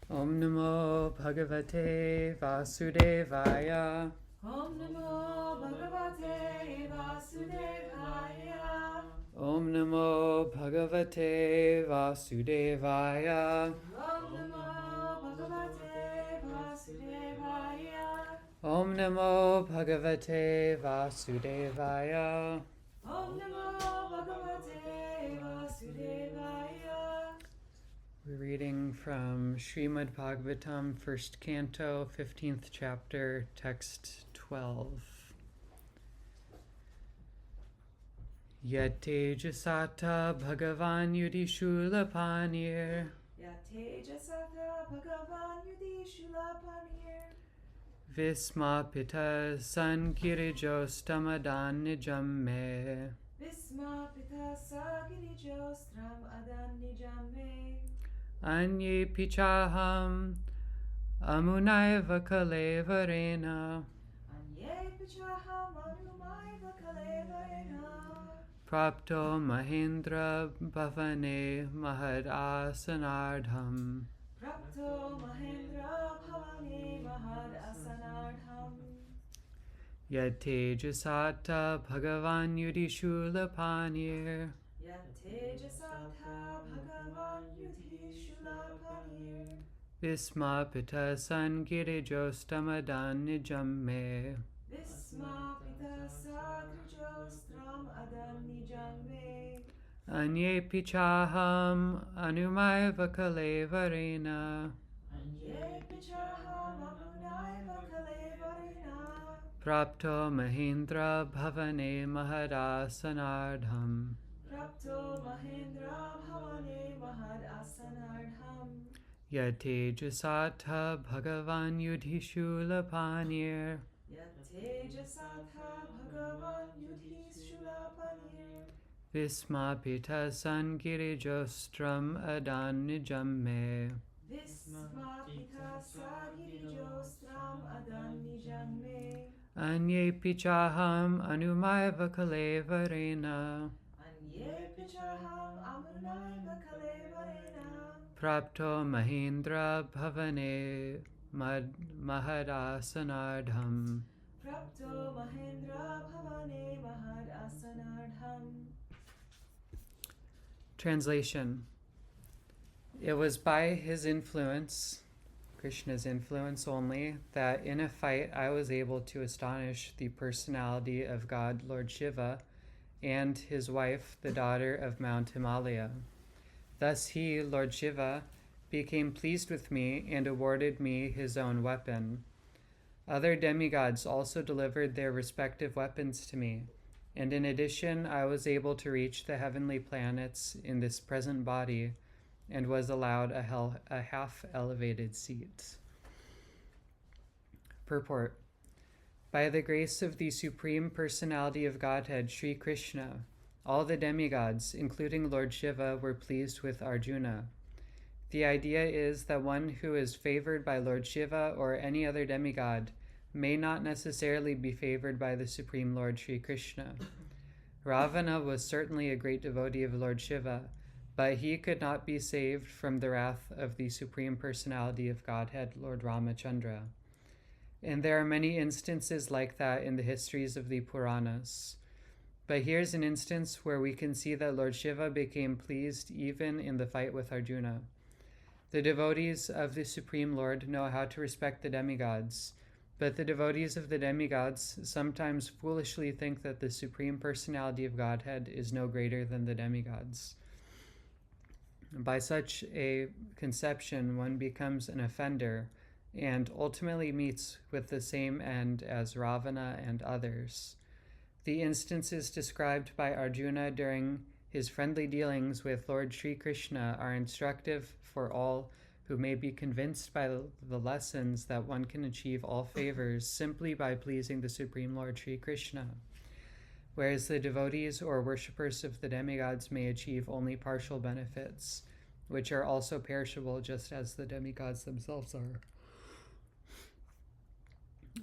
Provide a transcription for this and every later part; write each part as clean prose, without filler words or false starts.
Om Namo Bhagavate Vasudevaya. Om Namo Bhagavate Vasudevaya. Om Namo Bhagavate Vasudevaya. Om Namo Bhagavate Vasudevaya. Om Namo Bhagavate Vasudevaya. Om Namo Bhagavate Vasudevaya. We're reading from Srimad-Bhagavatam, 1st Canto, 15th Chapter, Text 12. Yatejasata Bhagavan Yudhishulapanir. Yatejasata Bhagavan Yudhishulapanir. Vismapita Sankirijostamadan Nijam Me. Vismapita Sagirijostram Adan Nijam Me. Anye Pichaham Amunaiva Kalevarena. Anye Pichaham Anumaiva Kalevarena. Prapto Mahindra Bhavane Mahad Asanardham. Prapto Mahendra Bhavani Mahad Asanardham. Yatejasata Bhagavan Yudhishulapanir. Yatejasatha Bhagavan Yudhishulapanir. Vismapita Sangirijostamadan Nijam Me. Vismapita Sagrijostram Adan Nijam Me. Anye Pichaham Anumaiva Kalevarena. Anye Pichaham Amunaiva Kalevarena. Prapto Mahindra Bhavane Mahadasanardham. Prapto Mahendra Bhavane Mahad Asanardham. Yatejasatha Bhagavan Yudhishulapanir. Yatejasatha Bhagavan Yudhishulapanir. Vismapita Sangirijostram Adan Nijam Me. Vismapita Sagirijostram Adan Nijam Me. Anye Pichaham Anumaiva Kalevarena. Anye Pichaham Amunaiva Kalevarena. Prapto Mahindra Bhavane Mahadasanardham. Prapto Mahendra Bhavane Mahad Asanardham. Translation. It was by his influence, Krishna's influence only, that in a fight I was able to astonish the personality of God Lord Shiva and his wife, the daughter of Mount Himalaya. Thus he, Lord Shiva, became pleased with me and awarded me his own weapon. Other demigods also delivered their respective weapons to me, and in addition I was able to reach the heavenly planets in this present body and was allowed a half-elevated seat. Purport. By the grace of the Supreme Personality of Godhead, Sri Krishna, all the demigods, including Lord Shiva, were pleased with Arjuna. The idea is that one who is favored by Lord Shiva or any other demigod may not necessarily be favored by the Supreme Lord Sri Krishna. Ravana was certainly a great devotee of Lord Shiva, but he could not be saved from the wrath of the Supreme Personality of Godhead, Lord Ramachandra. And there are many instances like that in the histories of the Puranas. But here's an instance where we can see that Lord Shiva became pleased even in the fight with Arjuna. The devotees of the Supreme Lord know how to respect the demigods, but the devotees of the demigods sometimes foolishly think that the Supreme Personality of Godhead is no greater than the demigods. By such a conception, one becomes an offender and ultimately meets with the same end as Ravana and others. The instances described by Arjuna during his friendly dealings with Lord Sri Krishna are instructive for all who may be convinced by the lessons that one can achieve all favors simply by pleasing the Supreme Lord Sri Krishna, whereas the devotees or worshippers of the demigods may achieve only partial benefits, which are also perishable just as the demigods themselves are.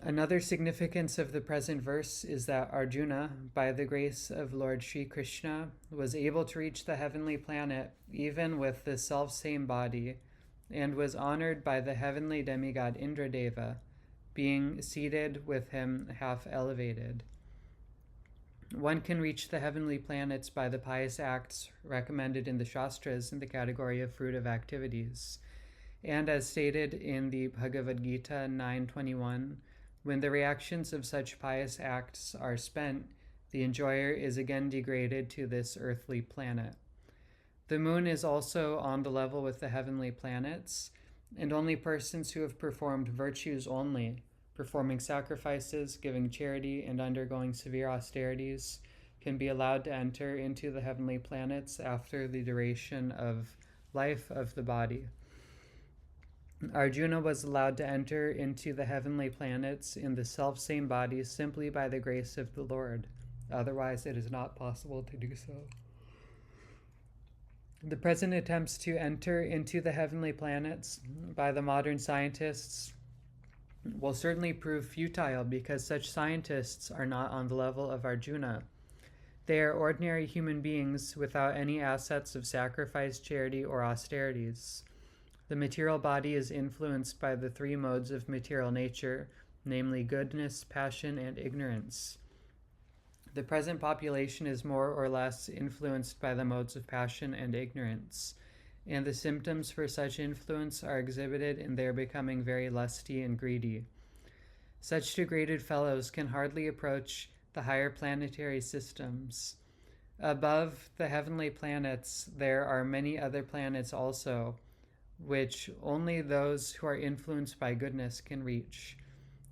Another significance of the present verse is that Arjuna, by the grace of Lord Sri Krishna, was able to reach the heavenly planet even with the self-same body, and was honored by the heavenly demigod Indradeva, being seated with him half elevated. One can reach the heavenly planets by the pious acts recommended in the Shastras in the category of fruitive activities. And as stated in the Bhagavad Gita 9:21, when the reactions of such pious acts are spent, the enjoyer is again degraded to this earthly planet. The moon is also on the level with the heavenly planets, and only persons who have performed virtues only, performing sacrifices, giving charity, and undergoing severe austerities, can be allowed to enter into the heavenly planets after the duration of life of the body. Arjuna was allowed to enter into the heavenly planets in the self-same body simply by the grace of the Lord. Otherwise, it is not possible to do so. The present attempts to enter into the heavenly planets by the modern scientists will certainly prove futile because such scientists are not on the level of Arjuna. They are ordinary human beings without any assets of sacrifice, charity, or austerities. The material body is influenced by the three modes of material nature, namely goodness, passion, and ignorance. The present population is more or less influenced by the modes of passion and ignorance, and the symptoms for such influence are exhibited in their becoming very lusty and greedy. Such degraded fellows can hardly approach the higher planetary systems. Above the heavenly planets, there are many other planets also, which only those who are influenced by goodness can reach.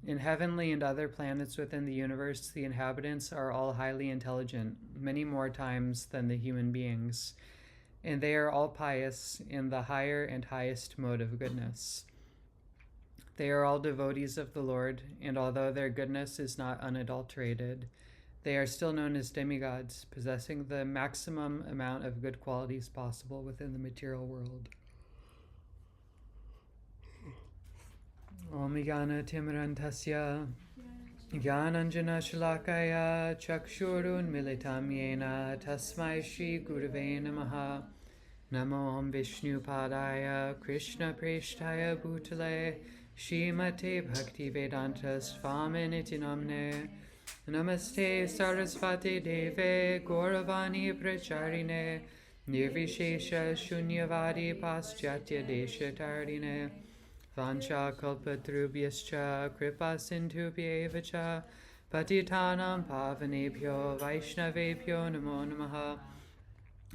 In heavenly and other planets within the universe, the inhabitants are all highly intelligent, many more times than the human beings, and they are all pious in the higher and highest mode of goodness. They are all devotees of the Lord, and although their goodness is not unadulterated, they are still known as demigods, possessing the maximum amount of good qualities possible within the material world. Om Jnana Timarantasya Jnananjana Shalakaya Chakshurun Militam Yena Tasmai Shri Gurave Namaha Namo Om Vishnu Padaya Krishna Preshtaya Bhutale Shrimate Bhakti Vedanta Svaminiti Namne Namaste Sarasvati Deve Gauravani Pracharine Nirvishesha Shunyavadi Paschatya Desha Tardine Vancha kalpatrubhyascha kripa sindhubhyeva cha patitanam pavanebhyo vaishnavebhyo namo namaha.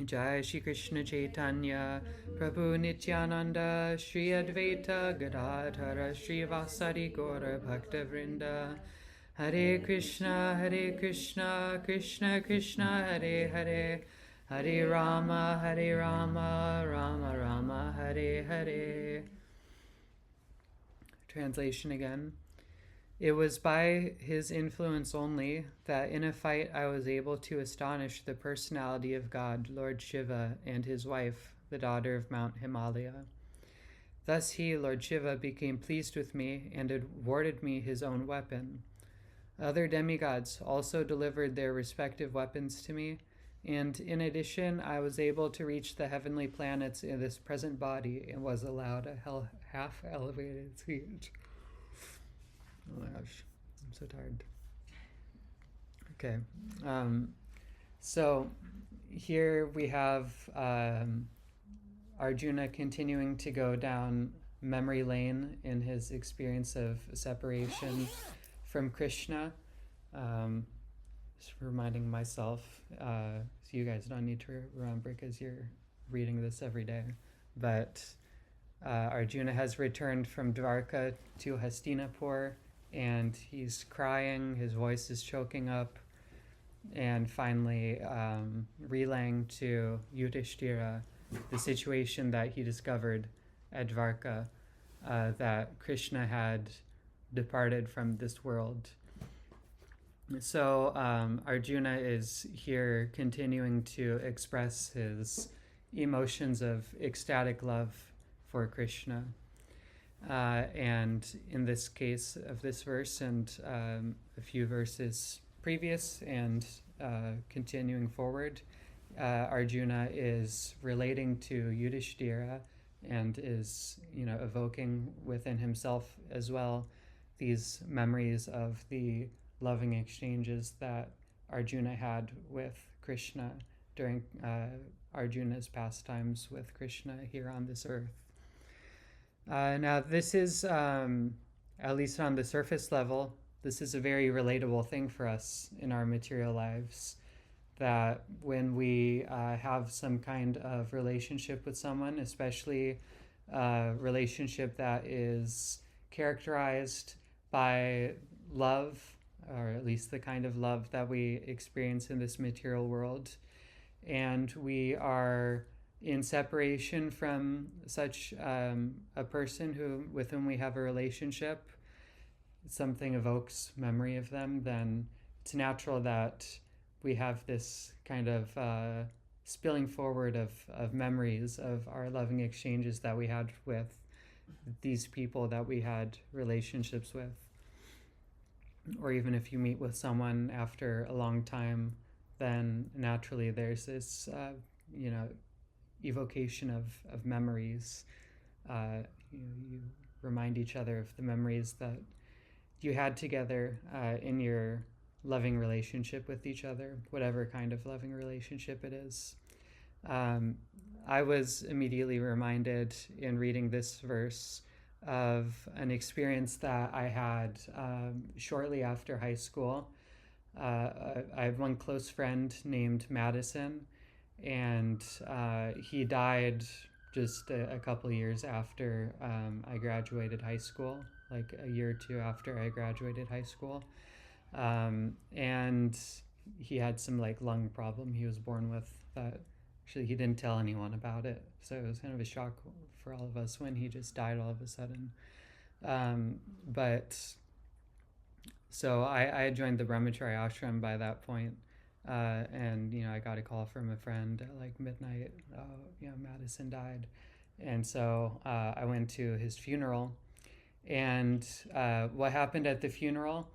Jai Shri Krishna Chaitanya Prabhu Nityananda Shri Advaita Gadadhara Shri Vasari Gaura Bhakta Vrinda. Hare Krishna Krishna Krishna Hare Hare, Hare Rama Rama Rama Hare Hare. Translation again. It was by his influence only that in a fight I was able to astonish the personality of God, Lord Shiva, and his wife, the daughter of Mount Himalaya. Thus he, Lord Shiva, became pleased with me and awarded me his own weapon. Other demigods also delivered their respective weapons to me, and in addition I was able to reach the heavenly planets in this present body and was allowed a half-elevated seat. Oh my gosh, I'm so tired. Okay, so here we have Arjuna continuing to go down memory lane in his experience of separation from Krishna. Just reminding myself, so you guys don't need to remember because you're reading this every day, but Arjuna has returned from Dvarka to Hastinapur, and he's crying, his voice is choking up, and finally relaying to Yudhishthira the situation that he discovered at Dvarka, that Krishna had departed from this world. So Arjuna is here continuing to express his emotions of ecstatic love for Krishna. And in this case of this verse and a few verses previous and continuing forward, Arjuna is relating to Yudhishthira and is, evoking within himself as well these memories of the loving exchanges that Arjuna had with Krishna during Arjuna's pastimes with Krishna here on this earth. Now, this is, at least on the surface level, this is a very relatable thing for us in our material lives, that when we have some kind of relationship with someone, especially a relationship that is characterized by love, or at least the kind of love that we experience in this material world, and we are in separation from such a person with whom we have a relationship, something evokes memory of them, then it's natural that we have this kind of spilling forward of memories of our loving exchanges that we had with these people that we had relationships with. Or even if you meet with someone after a long time, then naturally there's this, evocation of memories. You remind each other of the memories that you had together in your loving relationship with each other, whatever kind of loving relationship it is. I was immediately reminded in reading this verse of an experience that I had shortly after high school. I have one close friend named Madison, and he died just a couple years after I graduated high school, like a year or two after I graduated high school. And he had some lung problem he was born with that actually he didn't tell anyone about it. So it was kind of a shock for all of us when he just died all of a sudden. But so I had joined the Brahmachari ashram by that point. And, I got a call from a friend at midnight. Madison died. And so I went to his funeral. And what happened at the funeral,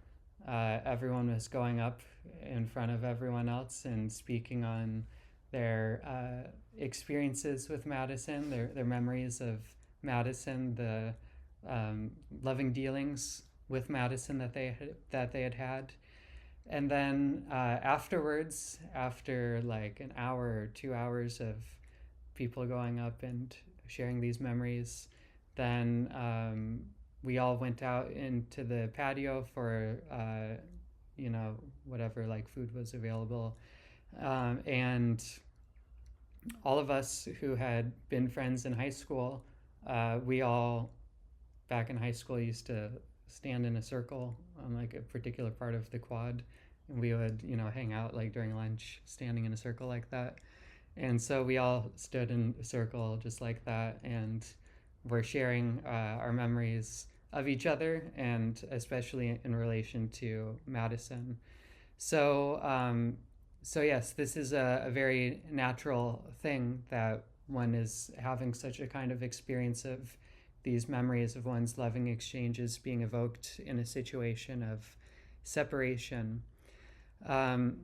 everyone was going up in front of everyone else and speaking on their experiences with Madison, their memories of Madison, the loving dealings with Madison that they had. And then afterwards, after an hour or 2 hours of people going up and sharing these memories, then we all went out into the patio for, whatever food was available. And all of us who had been friends in high school, we all, back in high school, used to stand in a circle on a particular part of the quad, and we would hang out during lunch standing in a circle like that. And so we all stood in a circle just like that, and we're sharing our memories of each other, and especially in relation to Madison. So yes, this is a very natural thing that one is having such a kind of experience of these memories of one's loving exchanges being evoked in a situation of separation. And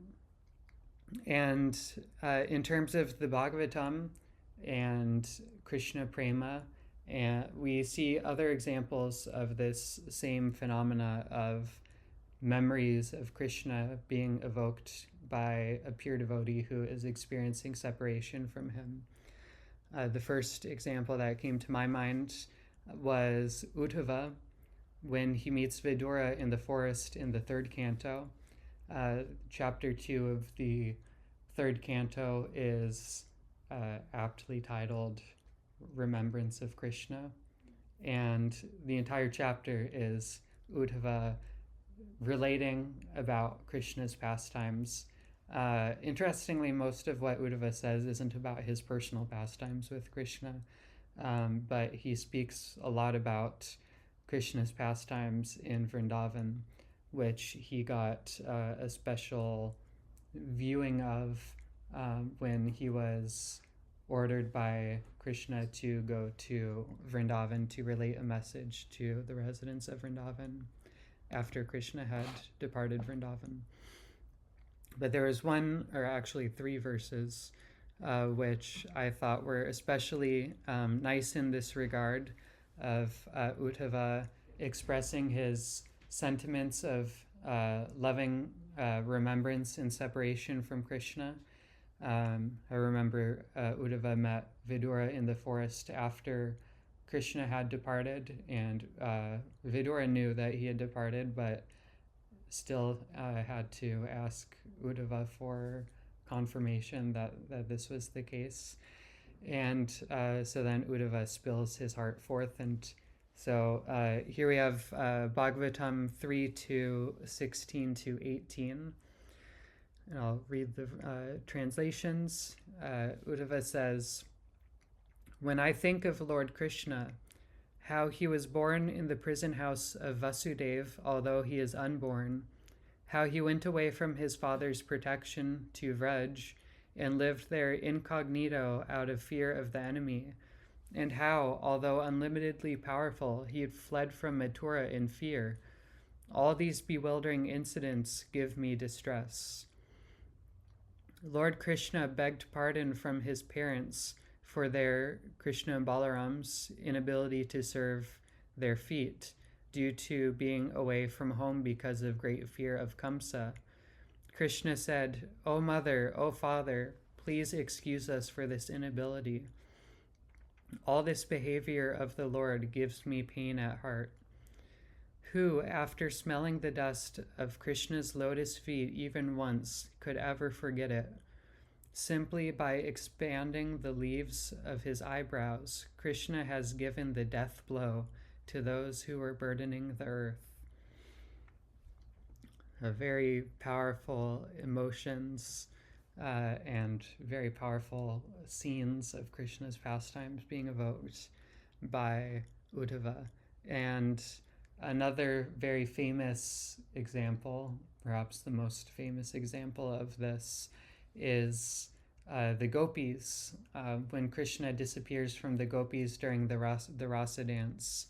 in terms of the Bhagavatam and Krishna Prema, we see other examples of this same phenomena of memories of Krishna being evoked by a pure devotee who is experiencing separation from him. The first example that came to my mind was Uddhava, when he meets Vidura in the forest in the third canto. Chapter 2 of the third canto is aptly titled Remembrance of Krishna, and the entire chapter is Uddhava relating about Krishna's pastimes. Interestingly, most of what Uddhava says isn't about his personal pastimes with Krishna, but he speaks a lot about Krishna's pastimes in Vrindavan, which he got a special viewing of when he was ordered by Krishna to go to Vrindavan to relate a message to the residents of Vrindavan after Krishna had departed Vrindavan. But there was one, or actually 3 verses which I thought were especially nice in this regard, of Uddhava expressing his sentiments of loving remembrance and separation from Krishna. I remember Uddhava met Vidura in the forest after Krishna had departed, and Vidura knew that he had departed, but still had to ask Uddhava for confirmation that this was the case. And so then Uddhava spills his heart forth. And so here we have Bhagavatam 3:16-18. And I'll read the translations. Uddhava says, "When I think of Lord Krishna, how he was born in the prison house of Vasudeva, although he is unborn, how he went away from his father's protection to Vraj and lived there incognito out of fear of the enemy, and how, although unlimitedly powerful, he had fled from Mathura in fear. All these bewildering incidents give me distress. Lord Krishna begged pardon from his parents for their, Krishna and Balaram's, inability to serve their feet due to being away from home because of great fear of Kamsa. Krishna said, 'O mother, O father, please excuse us for this inability. All this behavior of the Lord gives me pain at heart. Who, after smelling the dust of Krishna's lotus feet even once, could ever forget it? Simply by expanding the leaves of his eyebrows, Krishna has given the death blow to those who were burdening the earth.'" Very powerful emotions and very powerful scenes of Krishna's pastimes being evoked by Uddhava. And another very famous example, perhaps the most famous example of this, is the gopīs. When Krishna disappears from the gopīs during the rasa dance,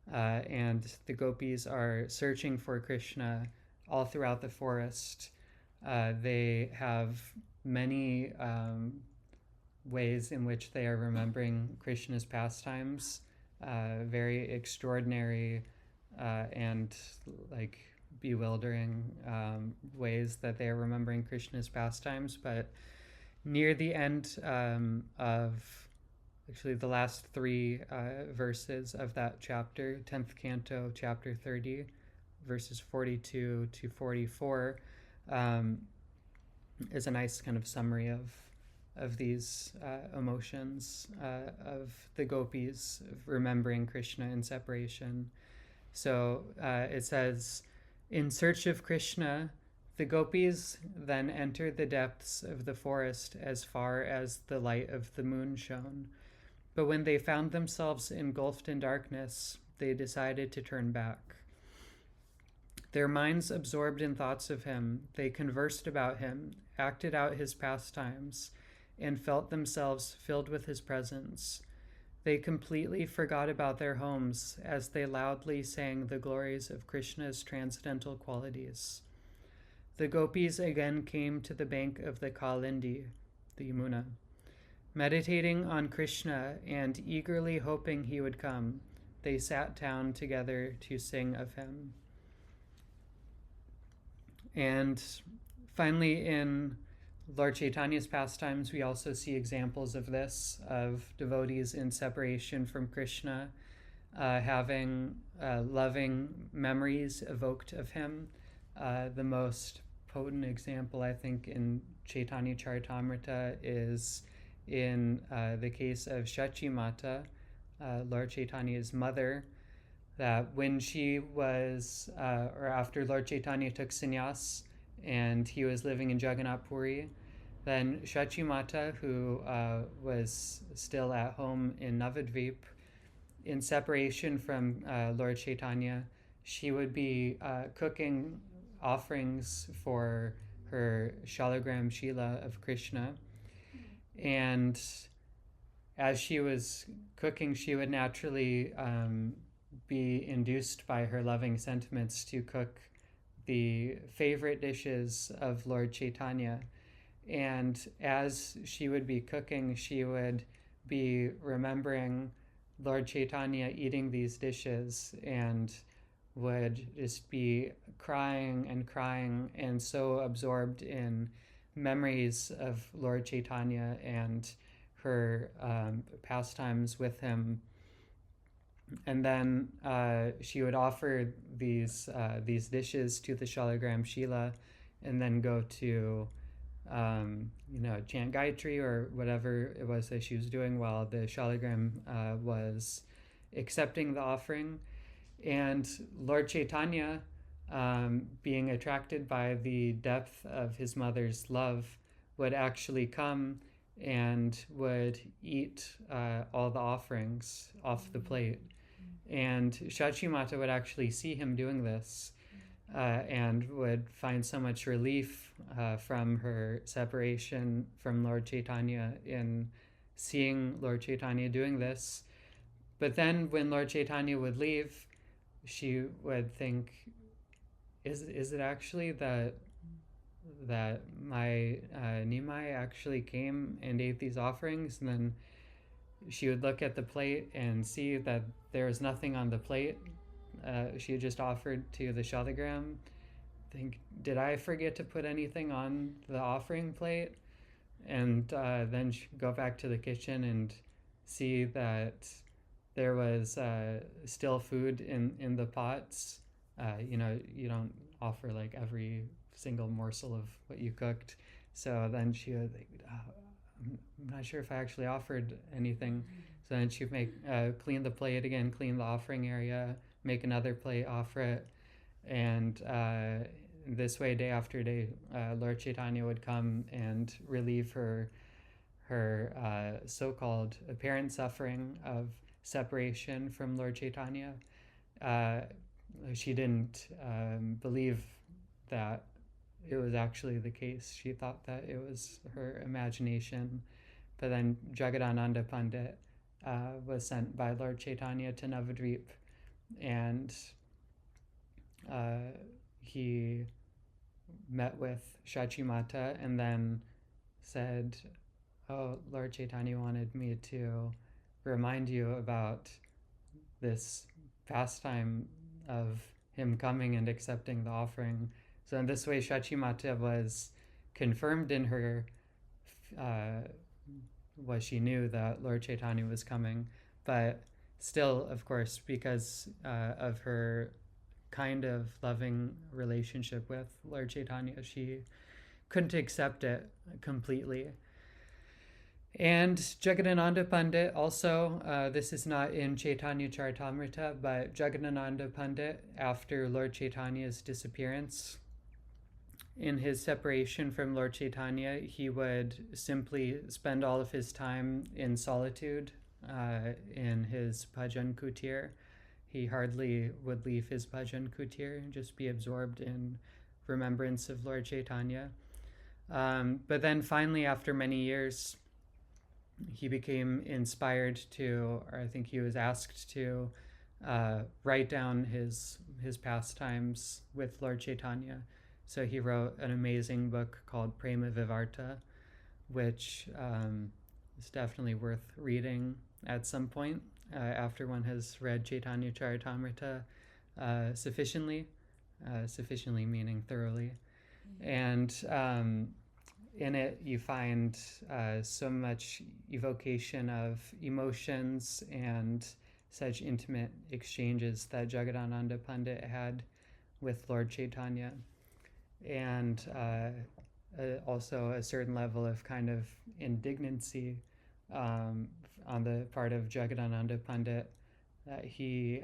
and the gopīs are searching for Krishna all throughout the forest. They have many ways in which they are remembering Krishna's pastimes, very extraordinary and like bewildering ways that they are remembering Krishna's pastimes. But near the end of actually the last three verses of that chapter, 10th canto, chapter 30, verses 42 to 44, is a nice kind of summary of these emotions of the gopīs, of remembering Krishna in separation. So it says, "In search of Krishna, the gopīs then entered the depths of the forest as far as the light of the moon shone. But when they found themselves engulfed in darkness, they decided to turn back. Their minds absorbed in thoughts of him, they conversed about him, acted out his pastimes, and felt themselves filled with his presence. They completely forgot about their homes as they loudly sang the glories of Krishna's transcendental qualities. The gopīs again came to the bank of the Kalindi, the Yamuna. Meditating on Krishna and eagerly hoping he would come, they sat down together to sing of him." And finally, in Lord Chaitanya's pastimes, we also see examples of this, of devotees in separation from Krishna, having loving memories evoked of him. The most potent example, I think, in Chaitanya Charitamrita is in the case of Shachi Mata, Lord Chaitanya's mother, that when she was, or after Lord Chaitanya took sannyas and he was living in Jagannath Puri, then Shachi Mata, who was still at home in Navadvip, in separation from Lord Chaitanya, she would be cooking offerings for her Shalagram Shila of Krishna. And as she was cooking, she would naturally be induced by her loving sentiments to cook the favorite dishes of Lord Chaitanya. And as she would be cooking, she would be remembering Lord Chaitanya eating these dishes and would just be crying and crying and so absorbed in memories of Lord Chaitanya and her pastimes with him. And then she would offer these dishes to the Shalagram Shila and then go to chant Gayatri or whatever it was that she was doing while the Shalagram was accepting the offering. And Lord Chaitanya, being attracted by the depth of his mother's love, would actually come and would eat all the offerings off the plate. And Shachimata would actually see him doing this and would find so much relief from her separation from Lord Chaitanya in seeing Lord Chaitanya doing this. But then when Lord Chaitanya would leave, she would think, is it actually that my Nimai actually came and ate these offerings? And then she would look at the plate and see that there was nothing on the plate. She had just offered to the Shalagram. Think, did I forget to put anything on the offering plate? And then go back to the kitchen and see that there was still food in the pots. You don't offer like every single morsel of what you cooked. So then she would think, I'm not sure if I actually offered anything. So then she'd clean the plate again, clean the offering area, make another plate, offer it. And this way, day after day, Lord Chaitanya would come and relieve her so-called apparent suffering of separation from Lord Chaitanya. She didn't believe that it was actually the case. She thought that it was her imagination. But then Jagadananda Pandit was sent by Lord Chaitanya to Navadvip, and he met with Shachimata and then said, "Oh, Lord Chaitanya wanted me to remind you about this pastime of him coming and accepting the offering." So in this way, Shachimata was confirmed in her what she knew, that Lord Chaitanya was coming, but still, of course, because of her kind of loving relationship with Lord Chaitanya, she couldn't accept it completely. And Jagadananda Pandit also, this is not in Chaitanya Charitamrita, but Jagadananda Pandit, after Lord Chaitanya's disappearance, in his separation from Lord Chaitanya, he would simply spend all of his time in solitude in his bhajan kutir. He hardly would leave his bhajan kutir and just be absorbed in remembrance of Lord Chaitanya. But then finally, after many years, he became inspired to, or I think he was asked to, write down his pastimes with Lord Chaitanya. So he wrote an amazing book called Prema Vivarta, which is definitely worth reading at some point after one has read Chaitanya Charitamrita sufficiently meaning thoroughly. And in it you find so much evocation of emotions and such intimate exchanges that Jagadananda Pandit had with Lord Chaitanya. And also a certain level of kind of indignancy on the part of Jagadananda Pandit that he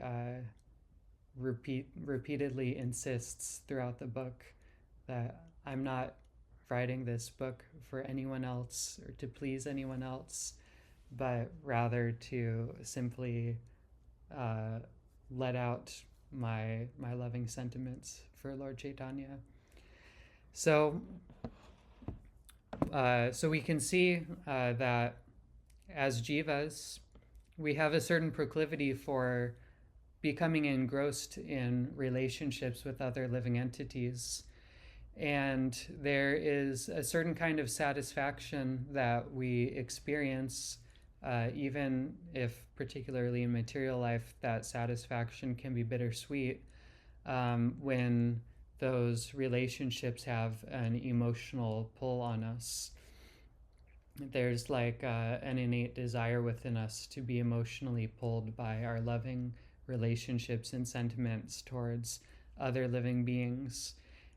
repeatedly insists throughout the book that I'm not writing this book for anyone else or to please anyone else, but rather to simply let out my loving sentiments for Lord Chaitanya. So we can see that as jivas, we have a certain proclivity for becoming engrossed in relationships with other living entities. And there is a certain kind of satisfaction that we experience, even if particularly in material life, that satisfaction can be bittersweet, when those relationships have an emotional pull on us. There's like an innate desire within us to be emotionally pulled by our loving relationships and sentiments towards other living beings.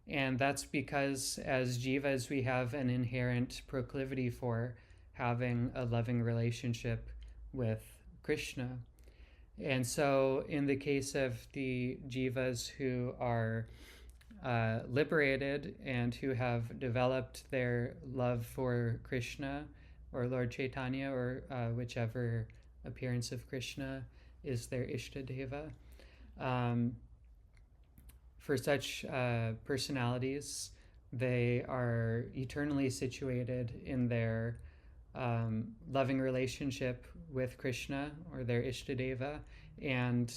And that's because as jivas, we have an inherent proclivity for having a loving relationship with Krishna. And so in the case of the jivas who are liberated and who have developed their love for Krishna or Lord Chaitanya, or whichever appearance of Krishna is their Ishtadeva. For such personalities, they are eternally situated in their loving relationship with Krishna or their Ishtadeva, and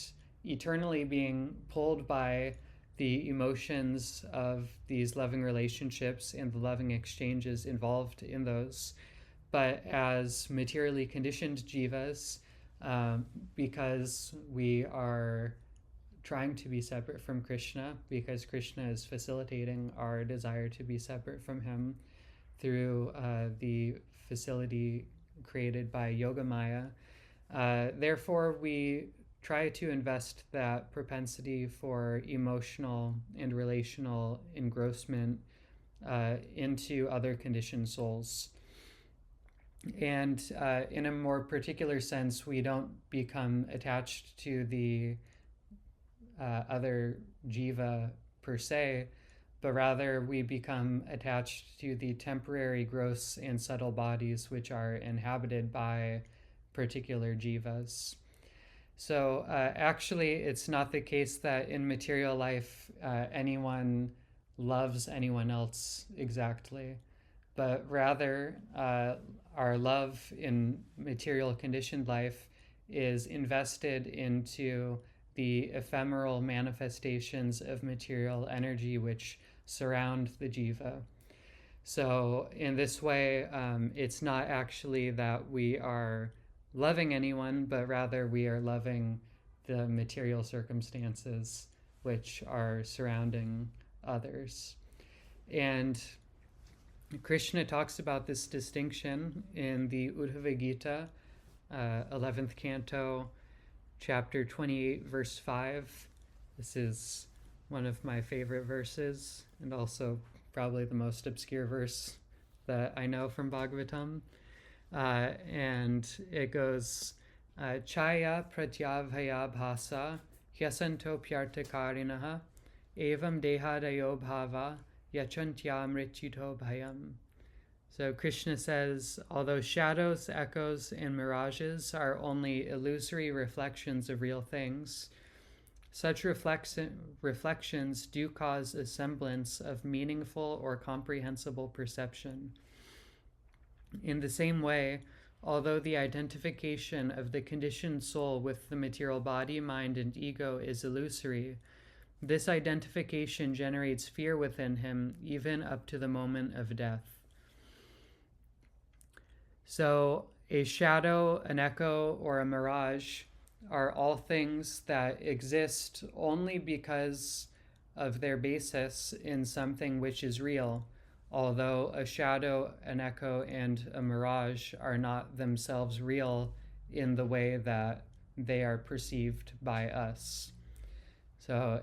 eternally being pulled by the emotions of these loving relationships and the loving exchanges involved in those. But as materially conditioned jivas, because we are trying to be separate from Krishna, because Krishna is facilitating our desire to be separate from him through the facility created by Yogamaya. Therefore, we try to invest that propensity for emotional and relational engrossment into other conditioned souls. And in a more particular sense, we don't become attached to the other jiva per se, but rather we become attached to the temporary gross and subtle bodies which are inhabited by particular jivas. So actually, it's not the case that in material life anyone loves anyone else exactly, but rather our love in material conditioned life is invested into the ephemeral manifestations of material energy which surround the jiva. So in this way, it's not actually that we are loving anyone, but rather we are loving the material circumstances which are surrounding others. And Krishna talks about this distinction in the Uddhava Gita, 11th canto, chapter 28, verse 5. This is one of my favorite verses, and also probably the most obscure verse that I know from Bhagavatam. And it goes, Chaya pratyavhaya bhasa hyasanto pyartakarinaha evam dehadayo bhava yachantya mrityuto bhayam. So Krishna says, although shadows, echoes, and mirages are only illusory reflections of real things, such reflections do cause a semblance of meaningful or comprehensible perception. In the same way, although the identification of the conditioned soul with the material body, mind, and ego is illusory, this identification generates fear within him even up to the moment of death. So a shadow, an echo, or a mirage are all things that exist only because of their basis in something which is real, although a shadow, an echo, and a mirage are not themselves real in the way that they are perceived by us. So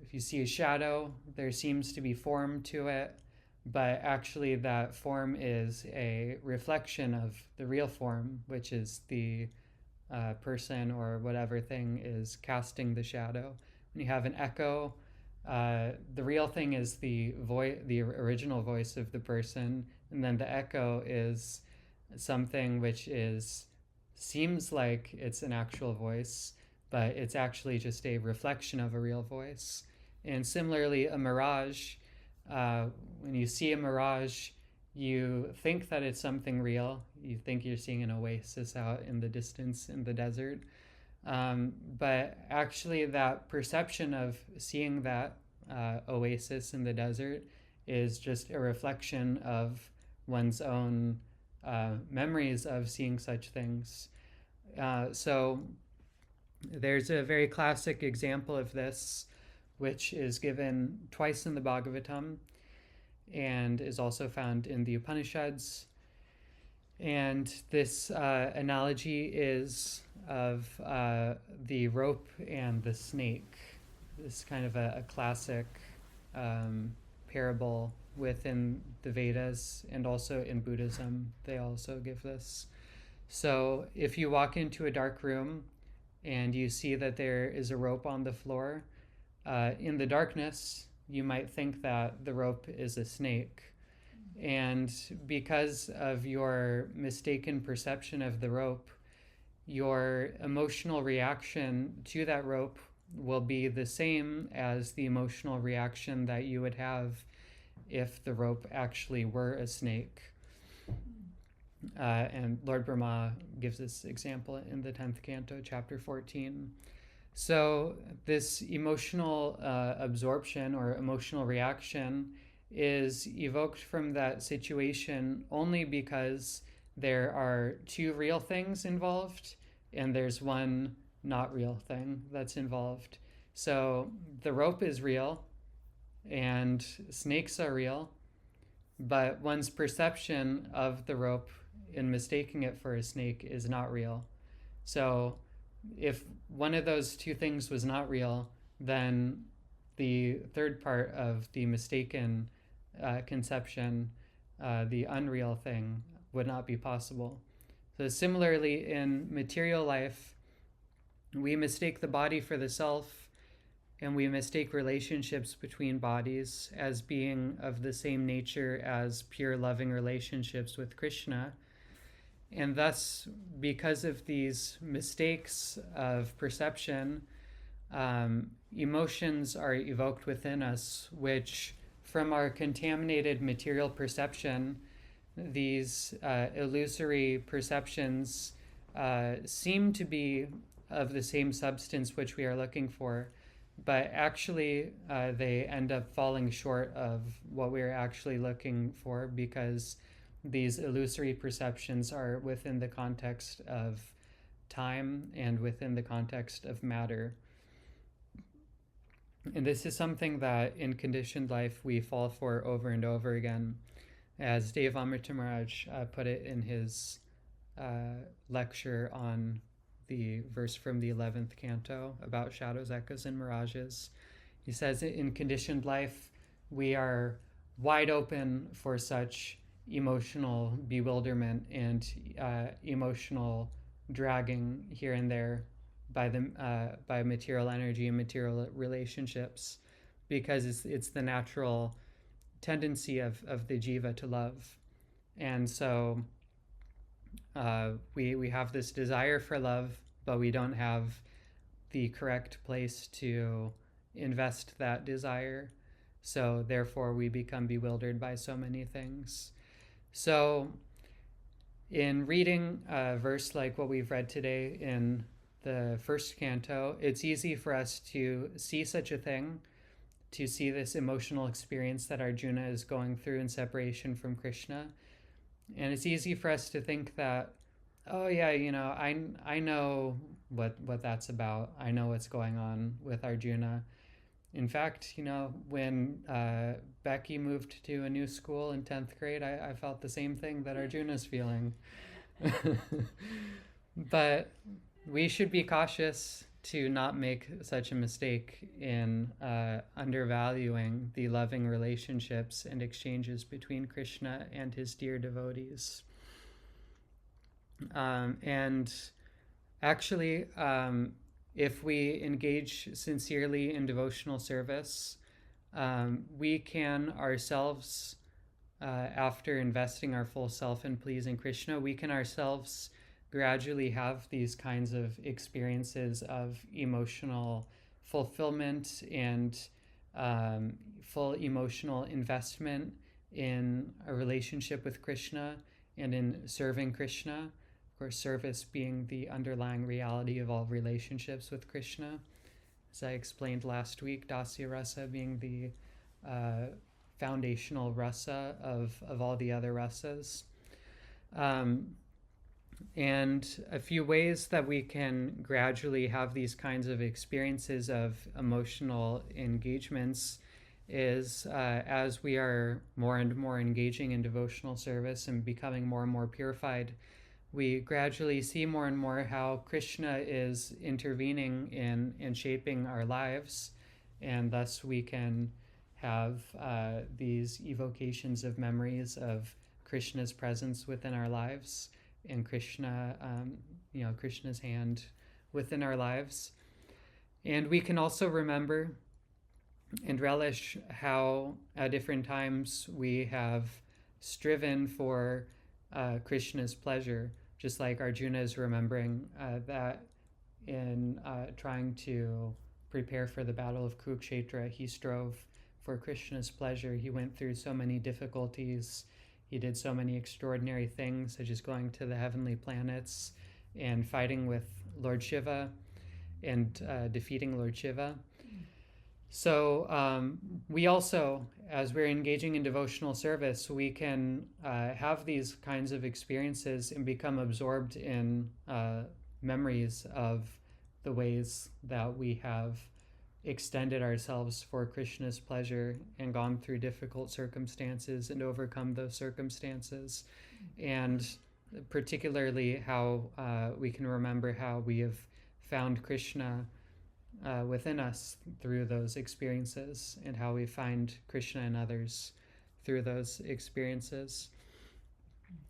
if you see a shadow, there seems to be form to it, but actually that form is a reflection of the real form, which is the person or whatever thing is casting the shadow. When you have an echo, the real thing is the original voice of the person, and then the echo is something which seems like it's an actual voice, but it's actually just a reflection of a real voice. And similarly, a mirage, when you see a mirage, you think that it's something real. You think you're seeing an oasis out in the distance in the desert. But actually that perception of seeing that oasis in the desert is just a reflection of one's own memories of seeing such things. So there's a very classic example of this, which is given twice in the Bhagavatam and is also found in the Upanishads. And this analogy is of the rope and the snake. This is kind of a classic parable within the Vedas, and also in Buddhism they also give this. So if you walk into a dark room and you see that there is a rope on the floor, in the darkness you might think that the rope is a snake. And because of your mistaken perception of the rope, your emotional reaction to that rope will be the same as the emotional reaction that you would have if the rope actually were a snake. And Lord Brahma gives this example in the 10th canto, chapter 14. So this emotional absorption or emotional reaction is evoked from that situation only because there are two real things involved and there's one not real thing that's involved. So the rope is real and snakes are real, but one's perception of the rope in mistaking it for a snake is not real. So if one of those two things was not real, then the third part of the mistaken conception, the unreal thing, would not be possible. So similarly, in material life, we mistake the body for the self, and we mistake relationships between bodies as being of the same nature as pure loving relationships with Krishna. And thus, because of these mistakes of perception, emotions are evoked within us, which from our contaminated material perception, these illusory perceptions seem to be of the same substance which we are looking for, but actually they end up falling short of what we are actually looking for, because these illusory perceptions are within the context of time and within the context of matter. And this is something that in conditioned life we fall for over and over again. As Devamrta Maharaj put it in his lecture on the verse from the 11th canto about shadows, echoes, and mirages. He says, in conditioned life, we are wide open for such emotional bewilderment and emotional dragging here and there by material energy and material relationships, because it's the natural tendency of the jiva to love. And so we have this desire for love, but we don't have the correct place to invest that desire. So therefore we become bewildered by so many things. So in reading a verse like what we've read today in the first canto, it's easy for us to see such a thing, to see this emotional experience that Arjuna is going through in separation from Krishna. And it's easy for us to think that, oh yeah, I know what that's about. I know what's going on with Arjuna. In fact, when Becky moved to a new school in 10th grade, I felt the same thing that Arjuna's feeling. But we should be cautious to not make such a mistake in undervaluing the loving relationships and exchanges between Krishna and his dear devotees. And actually, if we engage sincerely in devotional service, we can ourselves, after investing our full self in pleasing Krishna, we can ourselves gradually have these kinds of experiences of emotional fulfillment and full emotional investment in a relationship with Krishna and in serving Krishna. Of course, service being the underlying reality of all relationships with Krishna. As I explained last week, Dasya Rasa being the foundational rasa of all the other rasas. And a few ways that we can gradually have these kinds of experiences of emotional engagements is as we are more and more engaging in devotional service and becoming more and more purified, we gradually see more and more how Kṛṣṇa is intervening in shaping our lives, and thus we can have these evocations of memories of Kṛṣṇa's presence within our lives, and Kṛṣṇa, Kṛṣṇa's hand within our lives. And we can also remember and relish how at different times we have striven for Kṛṣṇa's pleasure, just like Arjuna is remembering that in trying to prepare for the battle of Kurukshetra, he strove for Kṛṣṇa's pleasure. He went through so many difficulties. He did so many extraordinary things, such as going to the heavenly planets and fighting with Lord Shiva and defeating Lord Shiva. So we also, as we're engaging in devotional service, we can have these kinds of experiences and become absorbed in memories of the ways that we have extended ourselves for Kṛṣṇa's pleasure and gone through difficult circumstances and overcome those circumstances. And particularly how we can remember how we have found Kṛṣṇa within us through those experiences, and how we find Kṛṣṇa in others through those experiences.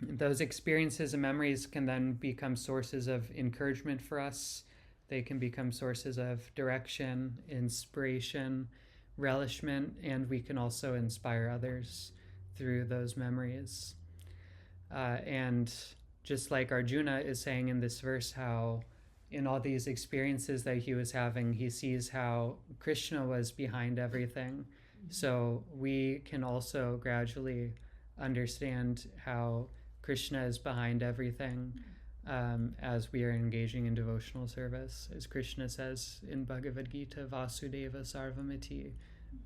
Those experiences and memories can then become sources of encouragement for us. They can become sources of direction, inspiration, relishment, and we can also inspire others through those memories. And just like Arjuna is saying in this verse, how in all these experiences that he was having, he sees how Kṛṣṇa was behind everything. So we can also gradually understand how Kṛṣṇa is behind everything as we are engaging in devotional service. As Kṛṣṇa says in Bhagavad Gita, Vasudeva Sarvamiti,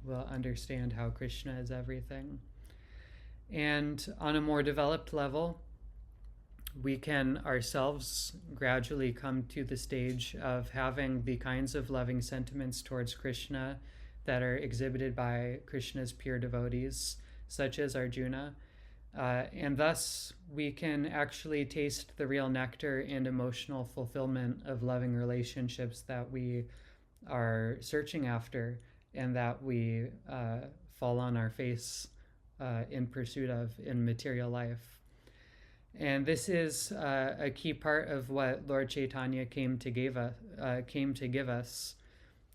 we'll understand how Kṛṣṇa is everything. And on a more developed level, we can ourselves gradually come to the stage of having the kinds of loving sentiments towards Kṛṣṇa that are exhibited by Kṛṣṇa's pure devotees, such as Arjuna. And thus, we can actually taste the real nectar and emotional fulfillment of loving relationships that we are searching after and that we fall on our face in pursuit of in material life. And this is a key part of what Lord Chaitanya came to give us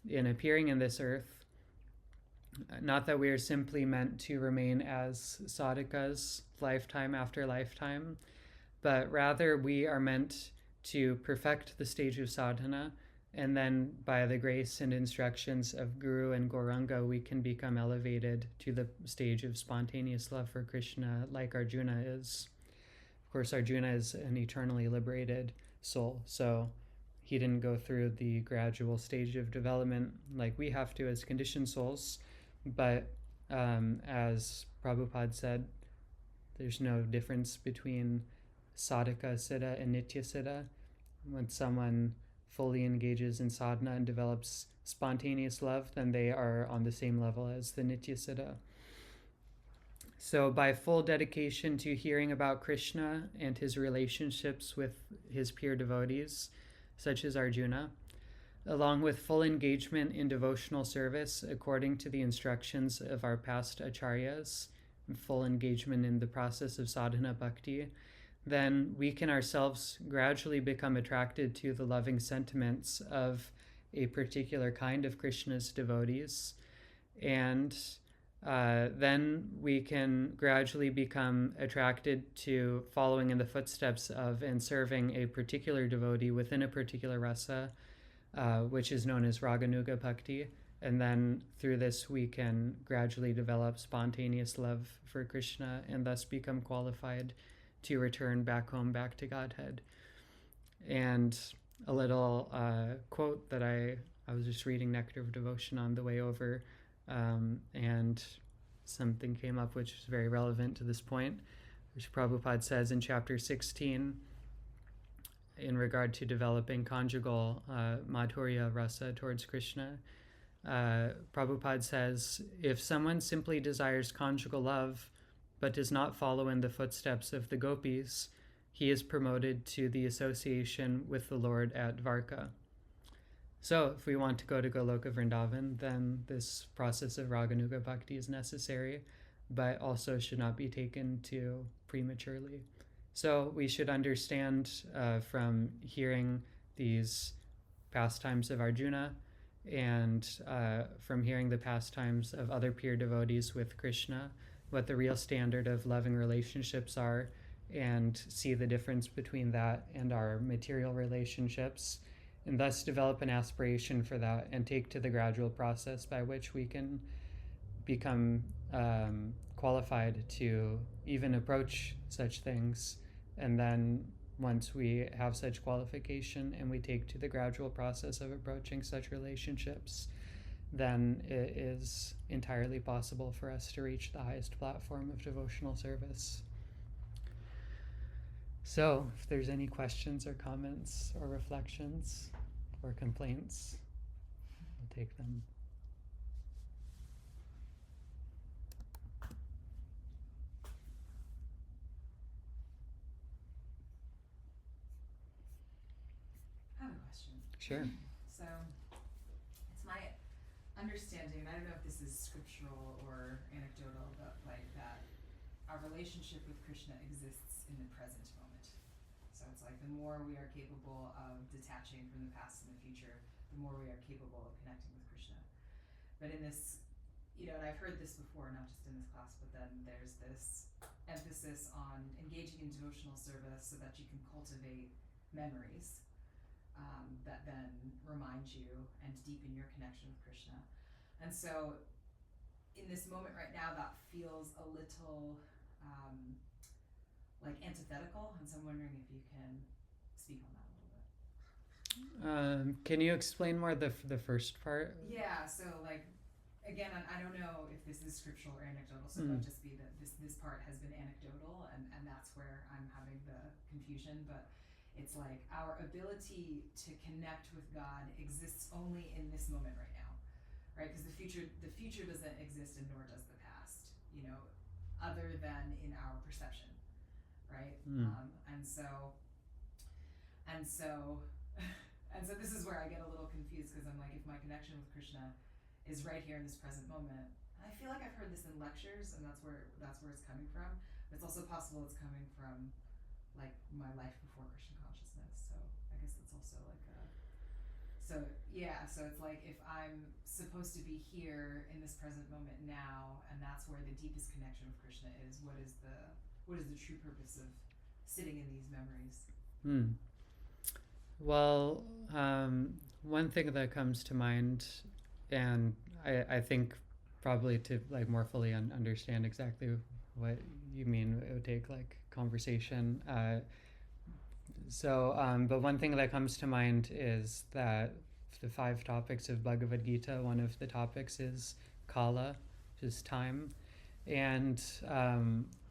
in appearing in this earth. Not that we are simply meant to remain as sadhakas lifetime after lifetime, but rather we are meant to perfect the stage of sadhana, and then by the grace and instructions of Guru and Gauranga, we can become elevated to the stage of spontaneous love for Kṛṣṇa, like Arjuna is. Of course, Arjuna is an eternally liberated soul, so he didn't go through the gradual stage of development like we have to as conditioned souls. But as Prabhupada said, there's no difference between sadhaka siddha and nitya siddha. When someone fully engages in sadhana and develops spontaneous love, then they are on the same level as the nitya siddha. So by full dedication to hearing about Kṛṣṇa and his relationships with his pure devotees, such as Arjuna, along with full engagement in devotional service according to the instructions of our past acharyas, and full engagement in the process of sadhana bhakti, then we can ourselves gradually become attracted to the loving sentiments of a particular kind of Kṛṣṇa's devotees. And then we can gradually become attracted to following in the footsteps of and serving a particular devotee within a particular rasa, which is known as Raganuga Bhakti. And then through this we can gradually develop spontaneous love for Kṛṣṇa and thus become qualified to return back home, back to Godhead. And a little quote that I was just reading Nectar of Devotion on the way over, and something came up which is very relevant to this point, which Prabhupada says in chapter 16 in regard to developing conjugal madhurya rasa towards Krishna. Prabhupada says, if someone simply desires conjugal love but does not follow in the footsteps of the gopīs, he is promoted to the association with the Lord at Dvarka. So if we want to go to Goloka Vrindavan, then this process of Raganuga Bhakti is necessary, but also should not be taken too prematurely. So we should understand from hearing these pastimes of Arjuna and from hearing the pastimes of other pure devotees with Krishna, what the real standard of loving relationships are, and see the difference between that and our material relationships, and thus develop an aspiration for that and take to the gradual process by which we can become qualified to even approach such things. And then once we have such qualification and we take to the gradual process of approaching such relationships, then it is entirely possible for us to reach the highest platform of devotional service. So, if there's any questions or comments or reflections or complaints, we'll take them. I have a question. Sure. So, it's my understanding, and I don't know if this is scriptural or anecdotal, but like that our relationship with Krishna exists in the present moment. So it's like the more we are capable of detaching from the past and the future, the more we are capable of connecting with Krishna. But in this, and I've heard this before, not just in this class, but then there's this emphasis on engaging in devotional service so that you can cultivate memories that then remind you and deepen your connection with Krishna. And so in this moment right now, that feels a little like antithetical, and so I'm wondering if you can speak on that a little bit. Can you explain more the first part? Yeah, so like, again, I don't know if this is scriptural or anecdotal, so it might just be that this part has been anecdotal, and that's where I'm having the confusion, but it's like our ability to connect with God exists only in this moment right now, right? Because the future doesn't exist, and nor does the past, other than in our perception, right? And so this is where I get a little confused, because I'm like, if my connection with Krishna is right here in this present moment, and I feel like I've heard this in lectures, and that's where it's coming from. But it's also possible it's coming from like my life before Krishna consciousness. So I guess it's also like so it's like if I'm supposed to be here in this present moment now, and that's where the deepest connection with Krishna is, what is the true purpose of sitting in these memories? Well, one thing that comes to mind, and I think probably to like more fully understand exactly what you mean, it would take like conversation. But one thing that comes to mind is that the 5 topics of Bhagavad Gita, one of the topics is Kala, which is time. And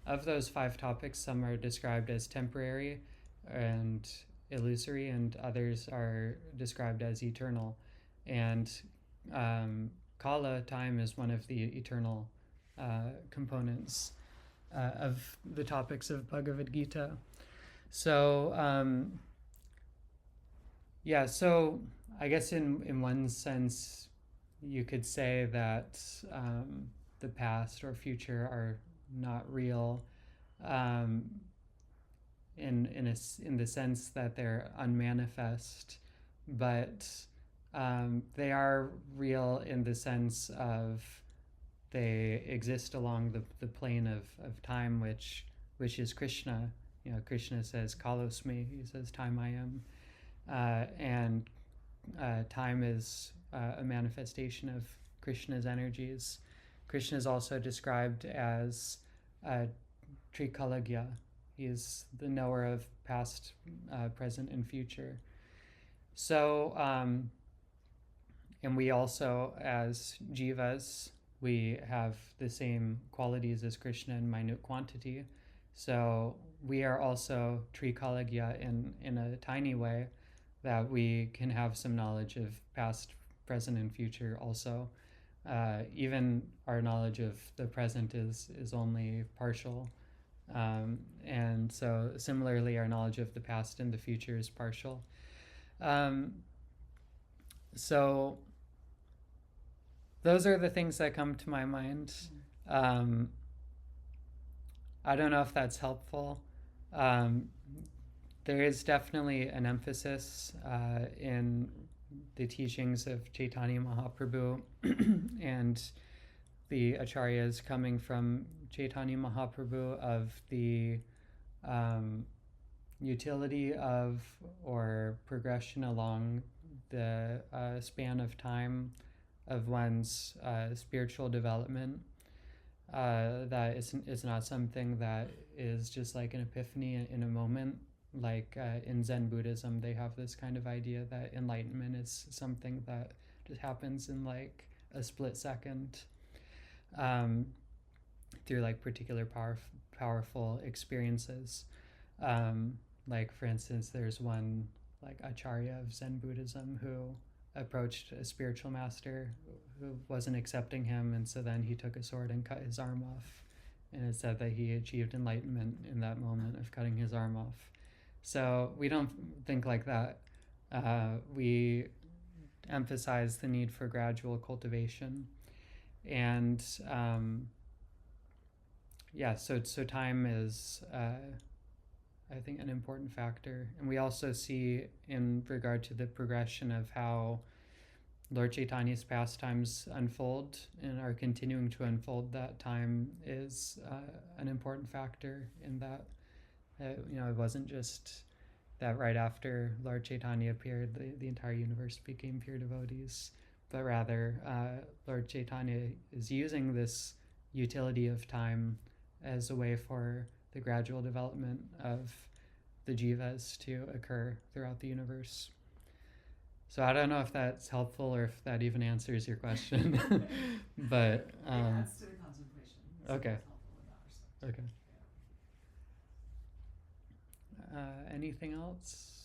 of those 5 topics, some are described as temporary and illusory, and others are described as eternal. And Kala, time, is one of the eternal components of the topics of Bhagavad Gita. So, so I guess in one sense, you could say that the past or future are not real in the sense that they're unmanifest, but they are real in the sense of they exist along the plane of time, which is Krishna. Krishna says Kalosmi, he says time I am, and time is a manifestation of Krishna's energies. Krishna is also described as Trikalagya. He is the knower of past, present, and future. So, and we also, as jivas, we have the same qualities as Krishna in minute quantity. So we are also Trikaлагya in a tiny way, that we can have some knowledge of past, present, and future also. Even our knowledge of the present is only partial. And so similarly, our knowledge of the past and the future is partial. So those are the things that come to my mind. I don't know if that's helpful. There is definitely an emphasis in the teachings of Chaitanya Mahaprabhu and the acharyas coming from Chaitanya Mahaprabhu of the utility of or progression along the span of time of one's spiritual development. That is not something that is just like an epiphany in a moment. Like in Zen Buddhism, they have this kind of idea that enlightenment is something that just happens in like a split second through like particular powerful experiences. Like for instance, there's one like acharya of Zen Buddhism who approached a spiritual master who wasn't accepting him, and so then he took a sword and cut his arm off, and it said that he achieved enlightenment in that moment of cutting his arm off. So we don't think like that. We emphasize the need for gradual cultivation, and so time is I think an important factor. And we also see in regard to the progression of how Lord Chaitanya's pastimes unfold and are continuing to unfold, that time is an important factor in that. It wasn't just that right after Lord Chaitanya appeared, the entire universe became pure devotees, but rather Lord Chaitanya is using this utility of time as a way for the gradual development of the jivas to occur throughout the universe. So I don't know if that's helpful or if that even answers your question, but it adds to the contemplation. So okay. it's helpful in that respect. Okay. Anything else?